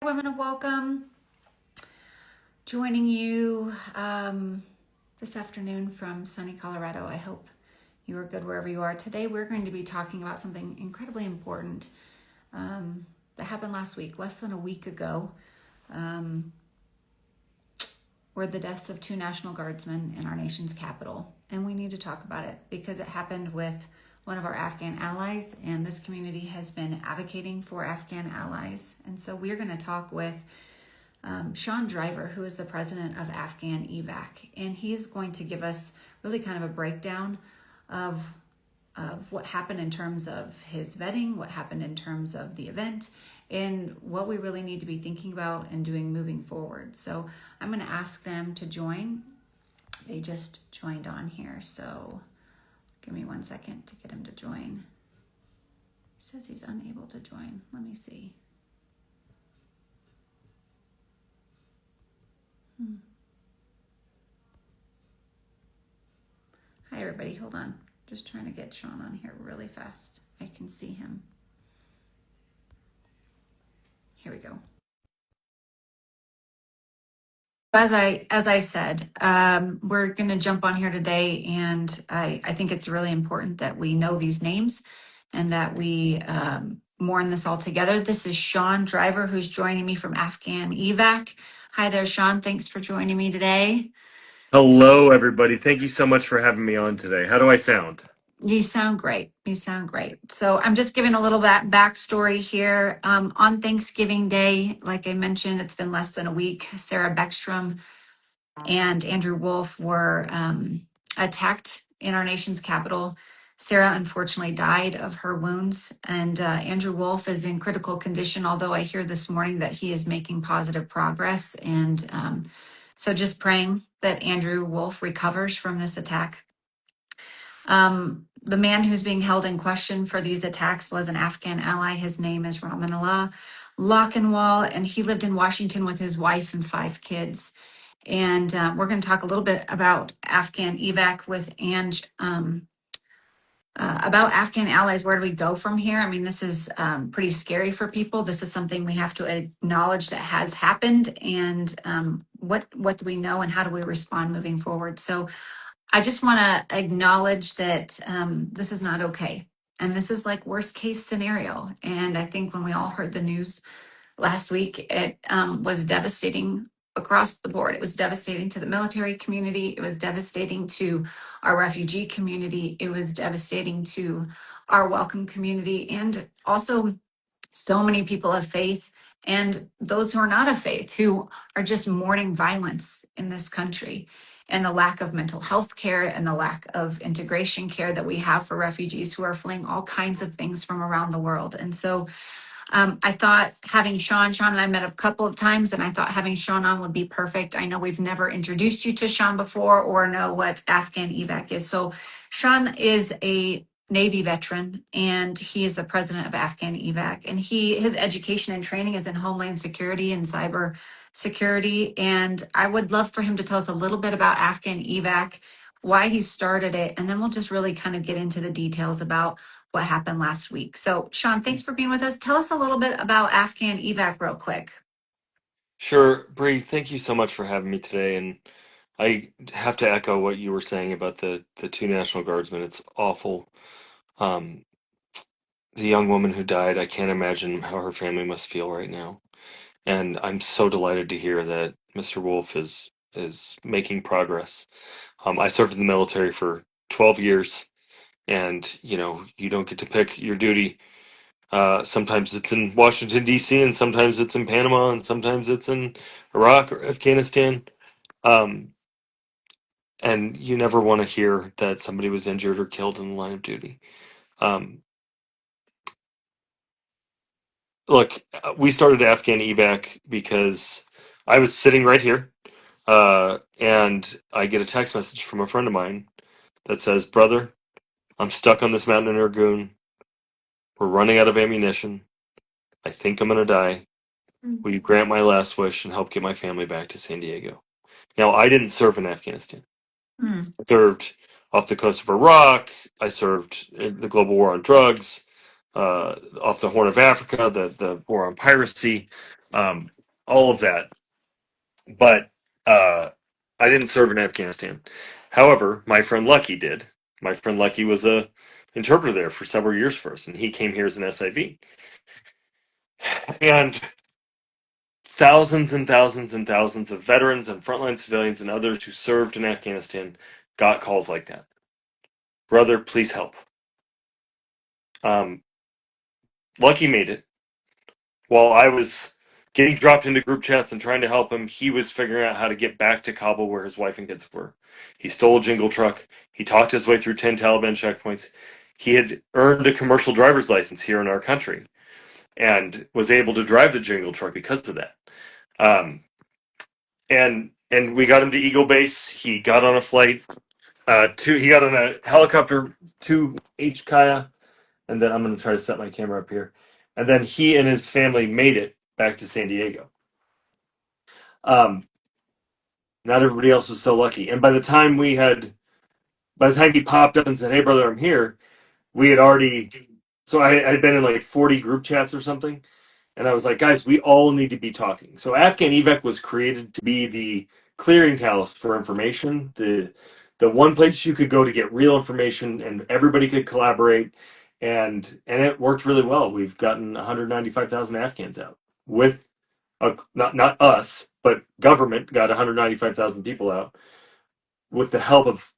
Women of Welcome, joining you this afternoon from sunny Colorado. I hope you are good wherever you are. Today we're going to be talking about something incredibly important that happened last week, less than a week ago, were the deaths of two National Guardsmen in our nation's capital. And we need to talk about it because it happened with one of our Afghan allies, and this community has been advocating for Afghan allies. And so we're going to talk with Sean Driver, who is the president of Afghan Evac, and he's going to give us really kind of a breakdown of what happened in terms of his vetting, what happened in terms of the event, and what we really need to be thinking about and doing moving forward. So I'm going to ask them to join. They just joined on here, so give me 1 second to get him to join. He says he's unable to join. Let me see. Hi, everybody. Hold on. Just trying to get Sean on here really fast. I can see him. Here we go. As I said, we're going to jump on here today, and I think it's really important that we know these names and that we mourn this all together. This is Sean Driver, who's joining me from Afghan Evac. Hi there, Sean. Thanks for joining me today. Hello, everybody. Thank you so much for having me on today. How do I sound? You sound great. You sound great. So I'm just giving a little backstory here. On Thanksgiving Day, like I mentioned, it's been less than a week. Sarah Beckstrom and Andrew Wolf were attacked in our nation's capital. Sarah unfortunately died of her wounds, and Andrew Wolf is in critical condition, although I hear this morning that he is making positive progress. And so just praying that Andrew Wolf recovers from this attack. The man who's being held in question for these attacks was an Afghan ally. His name is Ramanullah Lochinwal, and he lived in Washington with his wife and 5 kids. And we're going to talk a little bit about Afghan Evac with Ange, about Afghan allies. Where do we go from here? I mean, this is pretty scary for people. This is something we have to acknowledge that has happened, and what do we know and how do we respond moving forward? So I just want to acknowledge that this is not okay. And this is like worst case scenario. And I think when we all heard the news last week, it was devastating across the board. It was devastating to the military community. It was devastating to our refugee community. It was devastating to our welcome community, and also so many people of faith and those who are not of faith, who are just mourning violence in this country and the lack of mental health care and the lack of integration care that we have for refugees who are fleeing all kinds of things from around the world. And so I thought having Sean and I met a couple of times, and I thought having Sean on would be perfect. I know we've never introduced you to Sean before or know what Afghan Evac is. So Sean is a Navy veteran, and he is the president of Afghan Evac. And his education and training is in Homeland Security and cyber security. And I would love for him to tell us a little bit about Afghan Evac, why he started it, and then we'll just really kind of get into the details about what happened last week. So, Sean, thanks for being with us. Tell us a little bit about Afghan Evac real quick. Sure, Bree, thank you so much for having me today. And I have to echo what you were saying about the two National Guardsmen. It's awful. Um, the young woman who died, I can't imagine how her family must feel right now. And I'm so delighted to hear that Mr. Wolf is making progress. I served in the military for 12 years, and you don't get to pick your duty. Sometimes it's in Washington, D.C., and sometimes it's in Panama, and sometimes it's in Iraq or Afghanistan. Um, and you never want to hear that somebody was injured or killed in the line of duty. Um, Look, we started Afghan Evac because I was sitting right here, and I get a text message from a friend of mine that says, "Brother, I'm stuck on this mountain in Irgun. We're running out of ammunition. I think I'm going to die. Will you grant my last wish and help get my family back to San Diego?" Now, I didn't serve in Afghanistan. Mm. I served off the coast of Iraq. I served in the global war on drugs, off the Horn of Africa, the war on piracy. um, all of that. But I didn't serve in Afghanistan. However, my friend Lucky did. My friend Lucky was a interpreter there for several years for us, and he came here as an SIV. And thousands and thousands and thousands of veterans and frontline civilians and others who served in Afghanistan got calls like that. Brother, please help. Um, Lucky made it. While I was getting dropped into group chats and trying to help him, he was figuring out how to get back to Kabul where his wife and kids were. He stole a jingle truck. He talked his way through 10 Taliban checkpoints. He had earned a commercial driver's license here in our country and was able to drive the jingle truck because of that. Um, and we got him to Eagle Base. He got on a flight. He got on a helicopter to HKIA, and then I'm going to try to set my camera up here. And then he and his family made it back to San Diego. Um, Not everybody else was so lucky. And by the time he popped up and said, "Hey, brother, I'm here," we had already. So I had been in like 40 group chats or something, and I was like, "Guys, we all need to be talking." So Afghan Evac was created to be the clearinghouse for information, the one place you could go to get real information, and everybody could collaborate, and it worked really well. We've gotten 195,000 Afghans out with not us, but government got 195,000 people out with the help of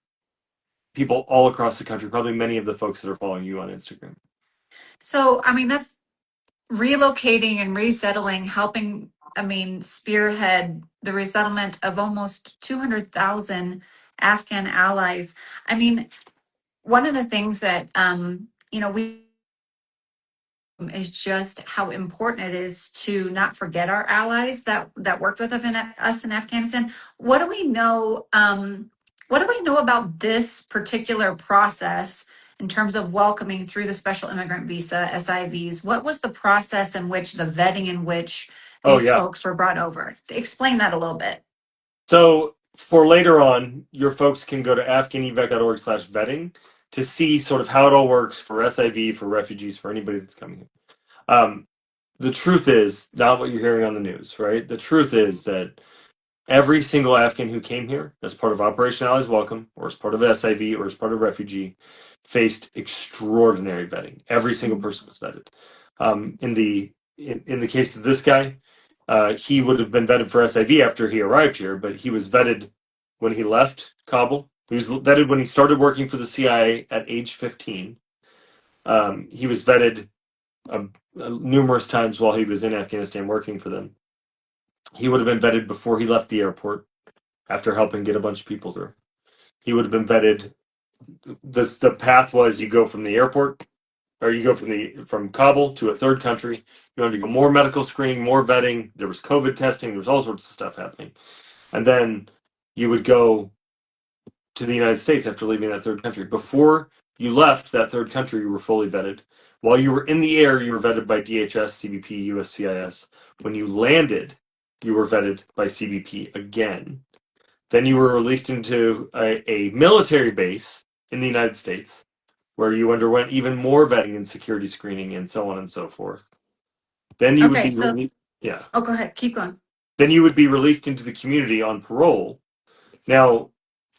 people all across the country, probably many of the folks that are following you on Instagram. So, I mean, that's relocating and resettling, helping, I mean, spearhead the resettlement of almost 200,000 Afghan allies. I mean, one of the things that, we is just how important it is to not forget our allies that worked with us in Afghanistan. What do we know? What do we know about this particular process in terms of welcoming through the special immigrant visa (SIVs)? What was the process in which the vetting in which Oh, these yeah. folks were brought over? Explain that a little bit. So for later on, your folks can go to afghanevac.org/vetting to see sort of how it all works for SIV, for refugees, for anybody that's coming in. The truth is not what you're hearing on the news, right? The truth is that every single Afghan who came here as part of Operation Allies Welcome, or as part of SIV, or as part of refugee, faced extraordinary vetting. Every single person was vetted. In the case of this guy, he would have been vetted for SIV after he arrived here, but he was vetted when he left Kabul. He was vetted when he started working for the CIA at age 15. He was vetted numerous times while he was in Afghanistan working for them. He would have been vetted before he left the airport after helping get a bunch of people through. He would have been vetted. The path was you go from the airport, or you go from Kabul to a third country. You had to go more medical screening, more vetting. There was COVID testing. There was all sorts of stuff happening, and then you would go to the United States after leaving that third country. Before you left that third country, you were fully vetted. While you were in the air, you were vetted by DHS, CBP, USCIS. When you landed, you were vetted by CBP again. Then you were released into a military base in the United States where you underwent even more vetting and security screening and so on and so forth. Then you would Okay, be so yeah. oh, go ahead, keep going. Then you would be released into the community on parole. Now,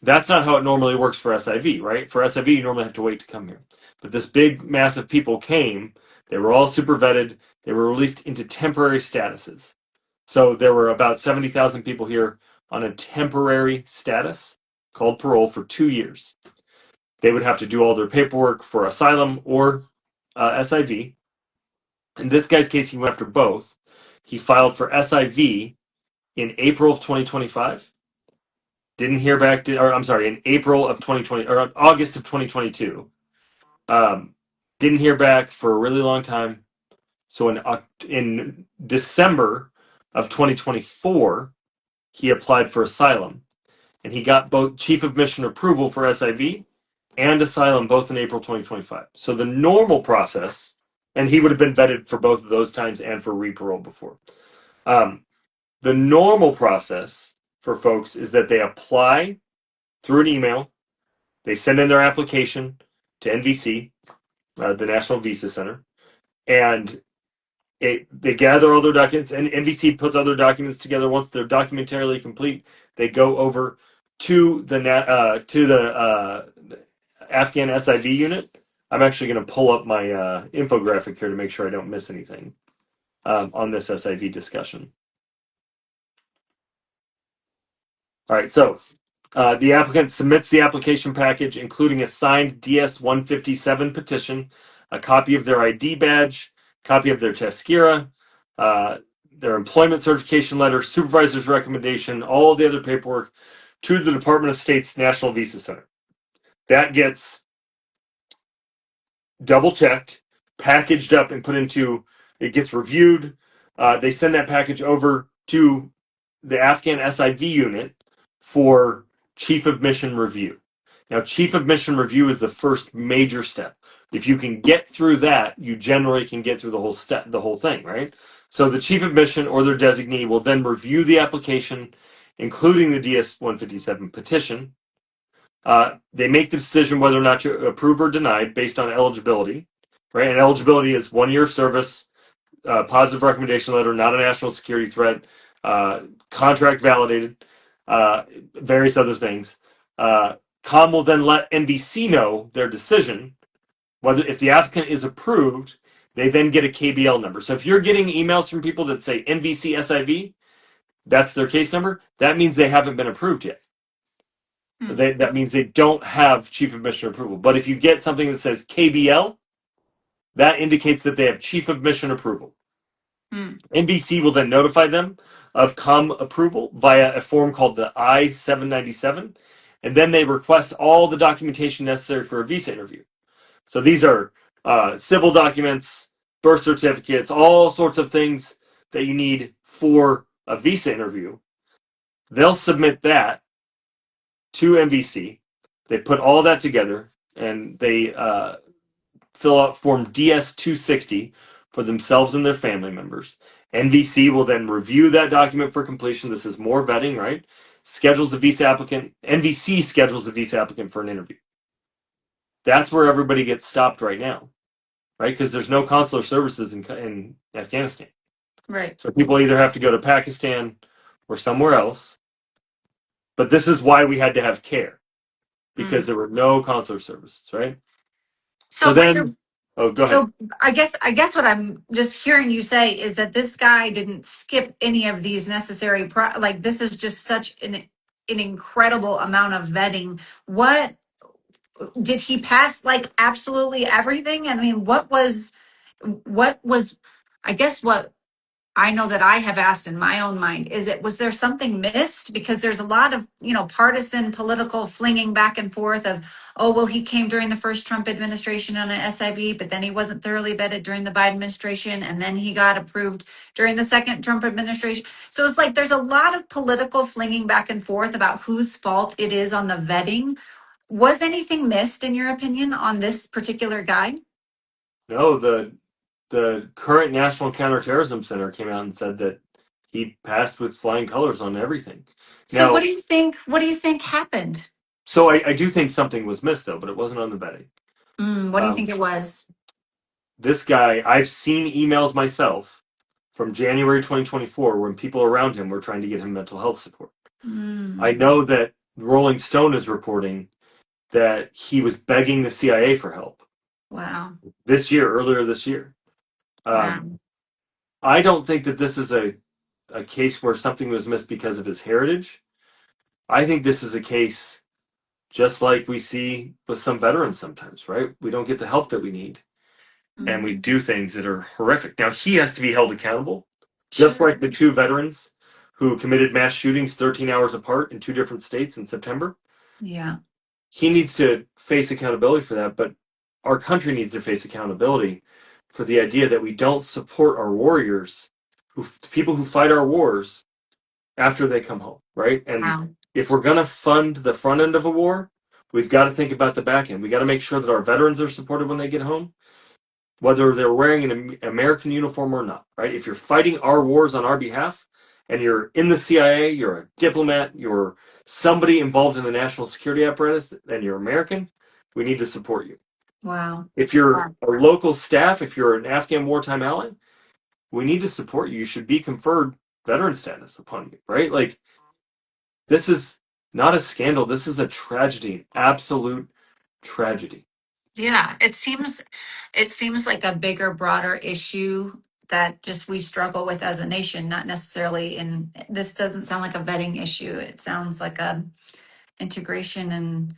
that's not how it normally works for SIV, right? For SIV, you normally have to wait to come here. But this big mass of people came. They were all super vetted. They were released into temporary statuses. So there were about 70,000 people here on a temporary status called parole for 2 years. They would have to do all their paperwork for asylum or SIV. In this guy's case, he went after both. He filed for SIV in April of 2025. Didn't hear back, or I'm sorry, in April of 2020, or August of 2022. Didn't hear back for a really long time. So in December of 2024, he applied for asylum, and he got both chief of mission approval for SIV and asylum both in April 2025. So the normal process, and he would have been vetted for both of those times and for re-parole before. The normal process for folks is that they apply through an email, they send in their application to NVC, the National Visa Center, and They gather all their documents, and NVC puts other documents together. Once they're documentarily complete, they go over to the Afghan SIV unit. I'm actually going to pull up my infographic here to make sure I don't miss anything on this SIV discussion. All right, so the applicant submits the application package, including a signed DS-157 petition, a copy of their ID badge, copy of their Tazkira, their employment certification letter, supervisor's recommendation, all the other paperwork to the Department of State's National Visa Center. That gets double checked, packaged up, and put into, it gets reviewed. They send that package over to the Afghan SIV unit for Chief of Mission review. Now, Chief of Mission review is the first major step. If you can get through that, you generally can get through the whole thing, right? So the Chief of Mission or their designee will then review the application, including the DS-157 petition. They make the decision whether or not to approve or deny based on eligibility, right? And eligibility is 1 year of service, positive recommendation letter, not a national security threat, contract validated, various other things. Com will then let NVC know their decision. Whether if the applicant is approved, they then get a KBL number. So if you're getting emails from people that say NVC SIV, that's their case number. That means they haven't been approved yet. That means they don't have Chief of Mission approval. But if you get something that says KBL, that indicates that they have Chief of Mission approval. NVC will then notify them of COM approval via a form called the I-797, and then they request all the documentation necessary for a visa interview. So these are civil documents, birth certificates, all sorts of things that you need for a visa interview. They'll submit that to NVC. They put all that together, and they fill out Form DS-260 for themselves and their family members. NVC will then review that document for completion. This is more vetting, right? Schedules the visa applicant. NVC schedules the visa applicant for an interview. That's where everybody gets stopped right now, right? Because there's no consular services in Afghanistan. Right. So people either have to go to Pakistan or somewhere else. But this is why we had to have CARE, because there were no consular services, right? So then, go ahead. So I guess what I'm just hearing you say is that this guy didn't skip any of these necessary like this is just such an incredible amount of vetting. What did he pass, like absolutely everything? I mean, what was I guess what I know that I have asked in my own mind is was there something missed? Because there's a lot of, partisan political flinging back and forth of, oh, well, he came during the first Trump administration on an SIV, but then he wasn't thoroughly vetted during the Biden administration. And then he got approved during the second Trump administration. So it's like there's a lot of political flinging back and forth about whose fault it is on the vetting. Was anything missed, in your opinion, on this particular guy? No, the current National Counterterrorism Center came out and said that he passed with flying colors on everything. So what do you think? What do you think happened? So I do think something was missed, though, but it wasn't on the vetting. What do you think it was? This guy, I've seen emails myself from January 2024 when people around him were trying to get him mental health support. I know that Rolling Stone is reporting that he was begging the CIA for help. Wow. Earlier this year. Wow. I don't think that this is a case where something was missed because of his heritage. I think this is a case just like we see with some veterans sometimes, right? We don't get the help that we need, and we do things that are horrific. Now, he has to be held accountable, just like the two veterans who committed mass shootings 13 hours apart in two different states in September. Yeah. He needs to face accountability for that, but our country needs to face accountability for the idea that we don't support our warriors, people who fight our wars after they come home, right? And if we're going to fund the front end of a war, we've got to think about the back end. We got to make sure that our veterans are supported when they get home, whether they're wearing an American uniform or not, right? If you're fighting our wars on our behalf and you're in the CIA, you're a diplomat, you're somebody involved in the national security apparatus, and you're American, we need to support you. Wow. If you're a local staff, if you're an Afghan wartime ally, we need to support you. You should be conferred veteran status upon you, right? Like, this is not a scandal. This is a tragedy, absolute tragedy. Yeah, it seems like a bigger, broader issue that just we struggle with as a nation, not necessarily in this doesn't sound like a vetting issue. It sounds like a integration and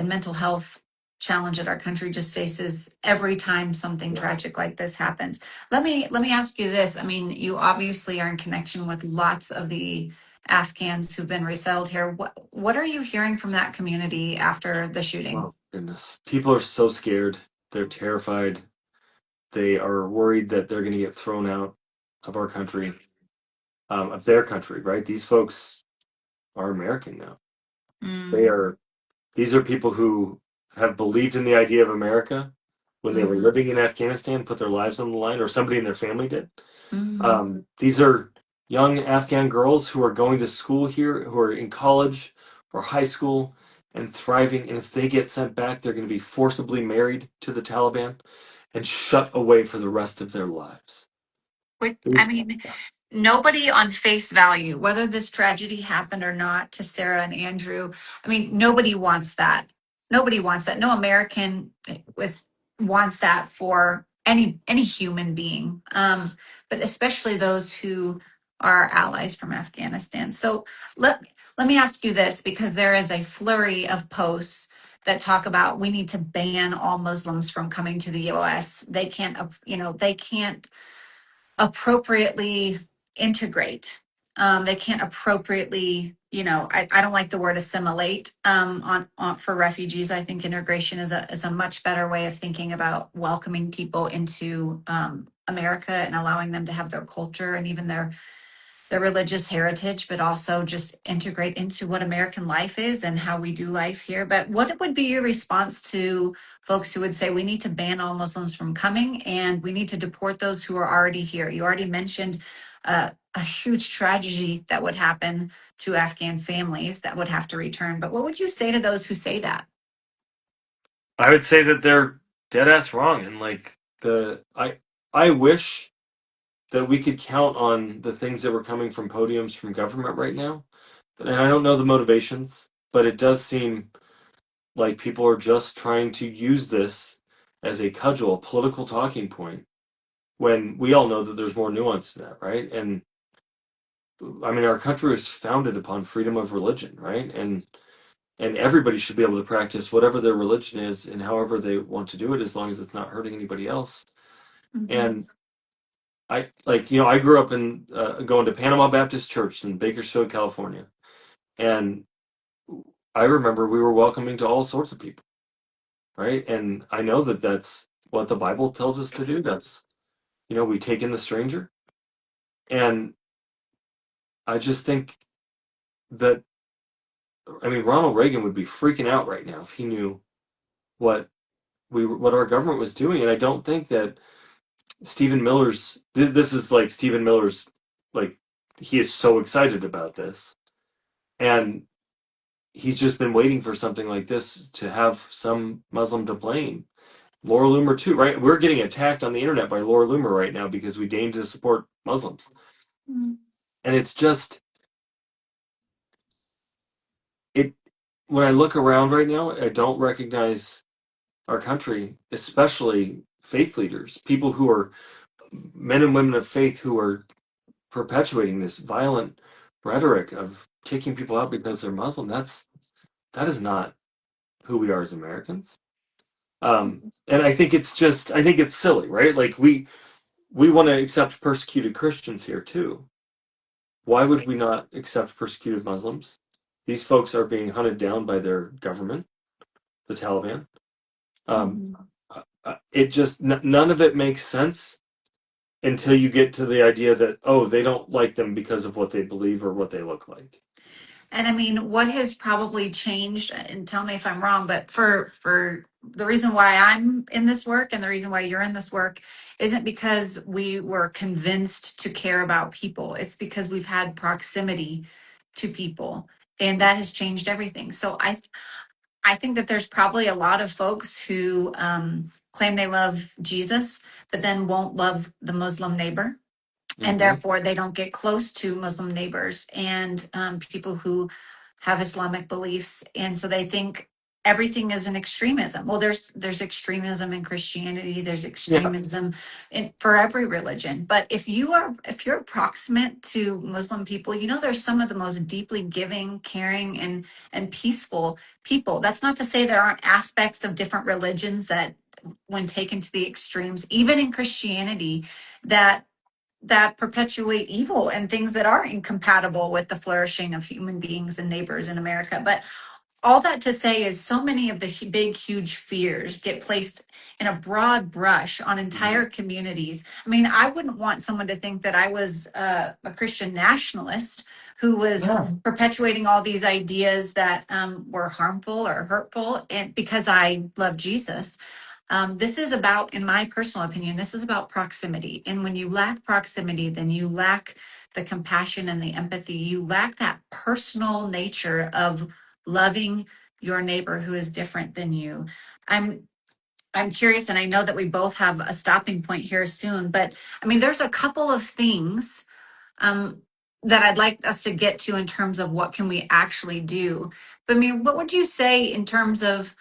mental health challenge that our country just faces every time something Yeah. tragic like this happens. Let me ask you this. I mean, you obviously are in connection with lots of the Afghans who've been resettled here. What are you hearing from that community after the shooting? Oh, goodness. People are so scared. They're terrified. They are worried that they're going to get thrown out of our country, of their country, right? These folks are American now. They Mm, are, these are people who have believed in the idea of America when they were mhm, living in Afghanistan, put their lives on the line, or somebody in their family did. mhm. These are young Afghan girls who are going to school here, who are in college or high school and thriving. And if they get sent back, they're going to be forcibly married to the Taliban and shut away for the rest of their lives. I There's, mean, nobody on face value, whether this tragedy happened or not to Sarah and Andrew, I mean, nobody wants that. Nobody wants that. No American with wants that for any human being, but especially those who are allies from Afghanistan. So let let me ask you this, because there is a flurry of posts that talk about we need to ban all Muslims from coming to the U.S. They can't, they can't appropriately integrate. They can't appropriately, I don't like the word assimilate on for refugees. I think integration is a much better way of thinking about welcoming people into America and allowing them to have their culture and even their religious heritage, but also just integrate into what American life is and how we do life here. But what would be your response to folks who would say we need to ban all Muslims from coming and we need to deport those who are already here? You already mentioned a huge tragedy that would happen to Afghan families that would have to return. But what would you say to those who say that? I would say that they're dead ass wrong. And like I wish that we could count on the things that were coming from podiums from government right now. And I don't know the motivations, but it does seem like people are just trying to use this as a cudgel, a political talking point, when we all know that there's more nuance to that, right? And I mean, our country is founded upon freedom of religion, right? And everybody should be able to practice whatever their religion is and however they want to do it, as long as it's not hurting anybody else. Mhm. And I like, I grew up in going to Panama Baptist Church in Bakersfield, California, and I remember we were welcoming to all sorts of people, right? And I know that that's what the Bible tells us to do. That's, we take in the stranger. And I just think that, I mean, Ronald Reagan would be freaking out right now if he knew what what our government was doing. And I don't think that Stephen Miller's, this is like Stephen Miller's, like, he is so excited about this. And he's just been waiting for something like this to have some Muslim to blame. Laura Loomer too, right? We're getting attacked on the internet by Laura Loomer right now because we deign to support Muslims. Mhm. And it's just it when I look around right now, I don't recognize our country, especially faith leaders, people who are men and women of faith who are perpetuating this violent rhetoric of kicking people out because they're Muslim. That is not who we are as Americans. And I think it's silly, right? Like we want to accept persecuted Christians here too. Why would we not accept persecuted Muslims? These folks are being hunted down by their government, the Taliban. Um, Mhm. it just none of it makes sense until you get to the idea that, oh, they don't like them because of what they believe or what they look like. And I mean, what has probably changed, and tell me if I'm wrong, but for the reason why I'm in this work and the reason why you're in this work isn't because we were convinced to care about people. It's because we've had proximity to people, and that has changed everything. So I think that there's probably a lot of folks who claim they love Jesus, but then won't love the Muslim neighbor. and Hmm. therefore they don't get close to Muslim neighbors and people who have Islamic beliefs, and so they think everything is an extremism. Well, there's extremism in Christianity, there's Yeah. extremism for every religion. But if you're proximate to Muslim people, you know there's some of the most deeply giving, caring, and peaceful people. That's not to say there aren't aspects of different religions that, when taken to the extremes, even in Christianity, that perpetuate evil and things that are incompatible with the flourishing of human beings and neighbors in America. But all that to say is so many of the big, huge fears get placed in a broad brush on Hmm. entire communities. I mean, I wouldn't want someone to think that I was a Christian nationalist who was Yeah. perpetuating all these ideas that were harmful or hurtful, and because I love Jesus. This is about, in my personal opinion, this is about proximity. And when you lack proximity, then you lack the compassion and the empathy. You lack that personal nature of loving your neighbor who is different than you. I'm I'm curious, and I know that we both have a stopping point here soon, but I mean, there's a couple of things um, that I'd like us to get to in terms of what can we actually do. But I mean, what would you say in terms of,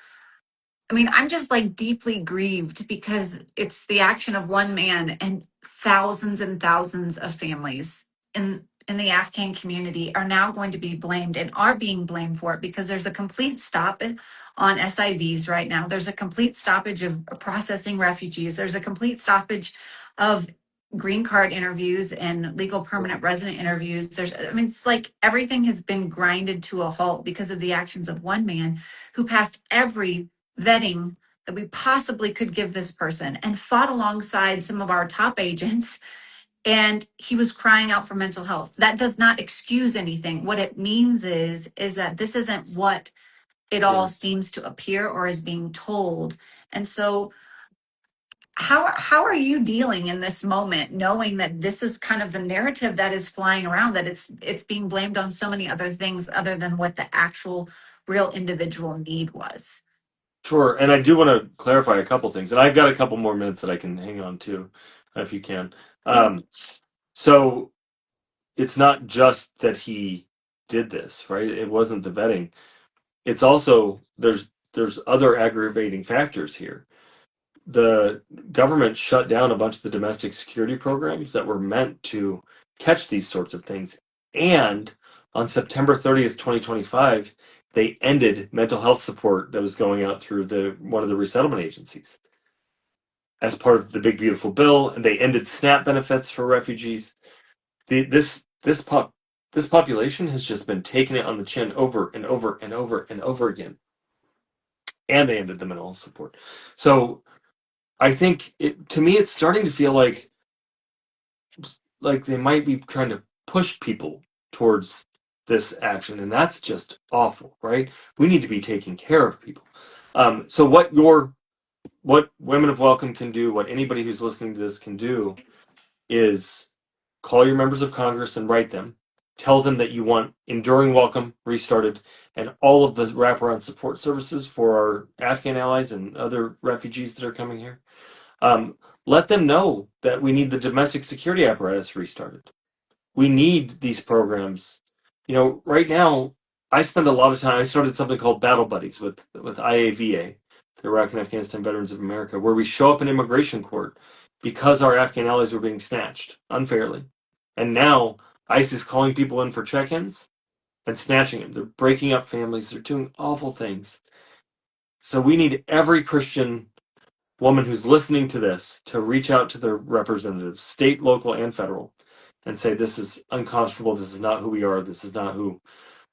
I mean, I'm just like deeply grieved because it's the action of one man and thousands of families in the Afghan community are now going to be blamed and are being blamed for it because there's a complete stop on SIVs right now. There's a complete stoppage of processing refugees. There's a complete stoppage of green card interviews and legal permanent resident interviews. I mean, it's like everything has been grinded to a halt because of the actions of one man who passed every vetting that we possibly could give this person and fought alongside some of our top agents, and he was crying out for mental health. That does not excuse anything. What it means is that this isn't what it all Yeah. seems to appear or is being told. And so how are you dealing in this moment, knowing that this is kind of the narrative that is flying around, that it's being blamed on so many other things other than what the actual real individual need was? Sure. And I do want to clarify a couple things, and I've got a couple more minutes that I can hang on to, if you can. Yeah. Um, so it's not just that he did this, right? It wasn't the vetting. It's also there's other aggravating factors here. The government shut down a bunch of the domestic security programs that were meant to catch these sorts of things. And on September 30th, 2025, they ended mental health support that was going out through the one of the resettlement agencies as part of the big beautiful bill, and they ended SNAP benefits for refugees. This population has just been taking it on the chin over and over and over and over again, and they ended the mental health support. So I think to me it's starting to feel like they might be trying to push people towards this action, and that's just awful, right? We need to be taking care of people. So what Women of Welcome can do, what anybody who's listening to this can do, is call your members of Congress and write them. Tell them that you want Enduring Welcome restarted and all of the wraparound support services for our Afghan allies and other refugees that are coming here. Um, Let them know that we need the domestic security apparatus restarted. We need these programs. Right now, I spend a lot of time. I started something called Battle Buddies with IAVA, the Iraq and Afghanistan Veterans of America, where we show up in immigration court because our Afghan allies were being snatched unfairly. And now ICE is calling people in for check-ins and snatching them. They're breaking up families. They're doing awful things. So we need every Christian woman who's listening to this to reach out to their representatives, state, local, and federal, and say, this is unconscionable. This is not who we are. This is not who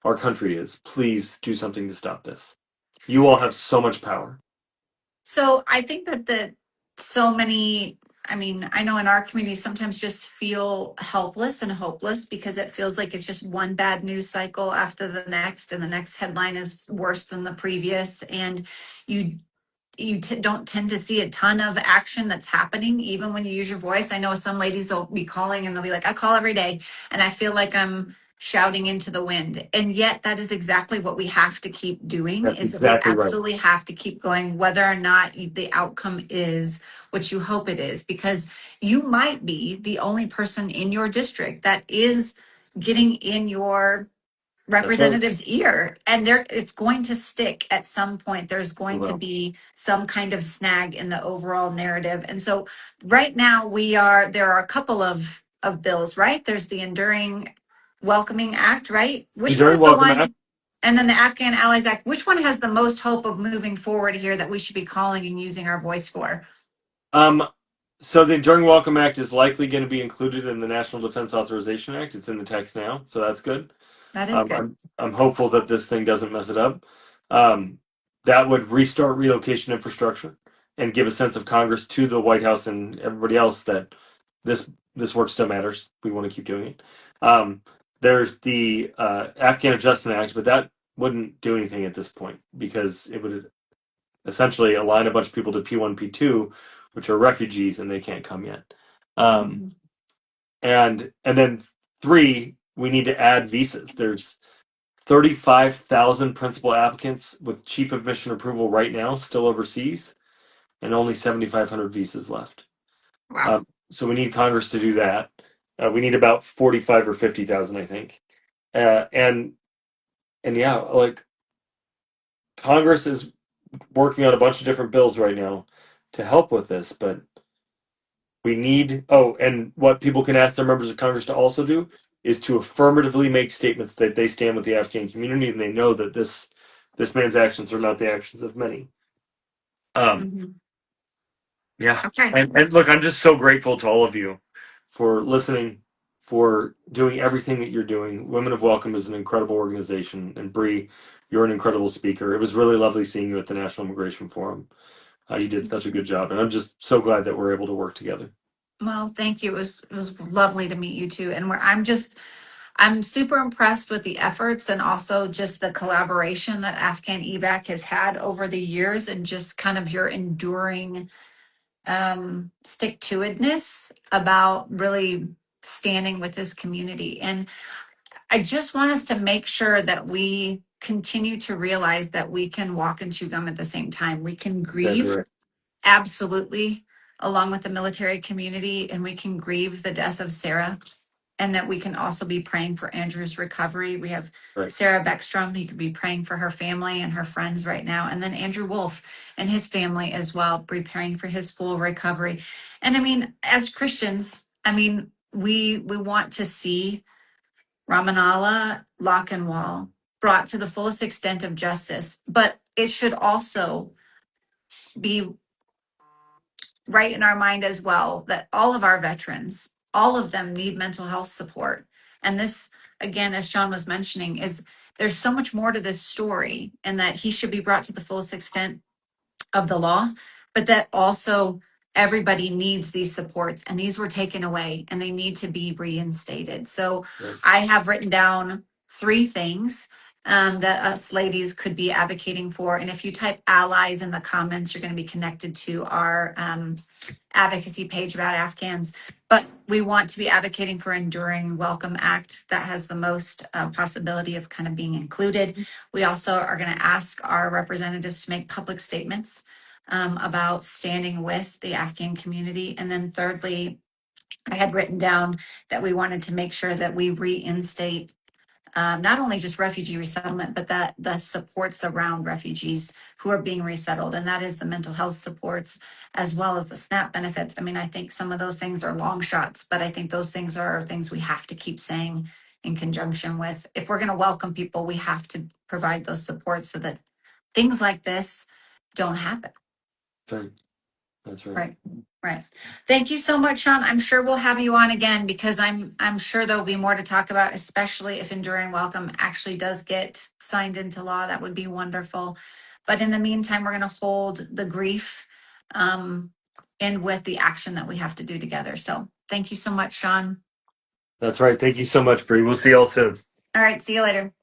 our country is. Please do something to stop this. You all have so much power. So I think that so many, I mean, I know in our community sometimes just feel helpless and hopeless because it feels like it's just one bad news cycle after the next, and the next headline is worse than the previous. And you don't tend to see a ton of action that's happening, even when you use your voice. I know some ladies will be calling and they'll be like, I call every day, and I feel like I'm shouting into the wind. And yet that is exactly what we have to keep doing, That's is that we exactly right. absolutely have to keep going, whether or not the outcome is what you hope it is, because you might be the only person in your district that is getting in your That's right. representative's ear, and there it's going to stick at some point. There's going to Well, be some kind of snag in the overall narrative. And so right now there are a couple of bills, right? There's the Enduring Welcoming Act, right? Which one Enduring is the Welcome Act. one? And then the Afghan Allies Act. Which one has the most hope of moving forward here that we should be calling and using our voice for? Um, so the Enduring Welcome Act is likely going to be included in the National Defense Authorization Act. It's in the text now, so that's good. That is good. I'm hopeful that this thing doesn't mess it up. Um, that would restart relocation infrastructure and give a sense of Congress to the White House and everybody else that this this work still matters. We want to keep doing it. Um, there's the Afghan Adjustment Act, but that wouldn't do anything at this point because it would essentially align a bunch of people to P1, P2, which are refugees, and they can't come yet. Um, Mhm. and then three, we need to add visas. There's 35,000 principal applicants with chief of mission approval right now, still overseas, and only 7,500 visas left. Wow. So we need Congress to do that. We need about 45 or 50,000, I think. And yeah, like Congress is working on a bunch of different bills right now to help with this, but we need, oh, and what people can ask their members of Congress to also do is to affirmatively make statements that they stand with the Afghan community and they know that this man's actions are not the actions of many. Um, Mhm. yeah, Okay. and look, I'm just so grateful to all of you for listening, for doing everything that you're doing. Women of Welcome is an incredible organization, and Bree, you're an incredible speaker. It was really lovely seeing you at the National Immigration Forum. You did such a good job, and I'm just so glad that we're able to work together. Well, thank you. It was lovely to meet you too. And I'm super impressed with the efforts and also just the collaboration that Afghan Evac has had over the years, and just kind of your enduring stick to itness about really standing with this community. And I just want us to make sure that we continue to realize that we can walk and chew gum at the same time. We can Exactly grieve, right. absolutely, along with the military community, and we can grieve the death of Sarah, and that we can also be praying for Andrew's recovery. We have Right. Sarah Beckstrom, who could be praying for her family and her friends right now, and then Andrew Wolf and his family as well, preparing for his full recovery. And I mean, as Christians, I mean, we want to see Ramanala Lochinwall brought to the fullest extent of justice, but it should also be right in our mind as well that all of our veterans, all of them need mental health support. And this, again, as John was mentioning, is there's so much more to this story, and that he should be brought to the fullest extent of the law, but that also everybody needs these supports, and these were taken away and they need to be reinstated. So Right. I have written down three things that us ladies could be advocating for. And if you type allies in the comments, you're going to be connected to our advocacy page about Afghans. But we want to be advocating for Enduring Welcome Act that has the most possibility of kind of being included. We also are going to ask our representatives to make public statements about standing with the Afghan community. And then thirdly, I had written down that we wanted to make sure that we reinstate not only just refugee resettlement, but that the supports around refugees who are being resettled. And that is the mental health supports as well as the SNAP benefits. I mean, I think some of those things are long shots, but I think those things are things we have to keep saying in conjunction with, if we're going to welcome people, we have to provide those supports so that things like this don't happen. Right. That's right. Right. Right. Thank you so much, Sean. I'm sure we'll have you on again, because I'm sure there'll be more to talk about, especially if Enduring Welcome actually does get signed into law. That would be wonderful. But in the meantime, we're going to hold the grief um, in with the action that we have to do together. So thank you so much, Sean. That's right. Thank you so much, Bree. We'll see you all soon. All right. See you later.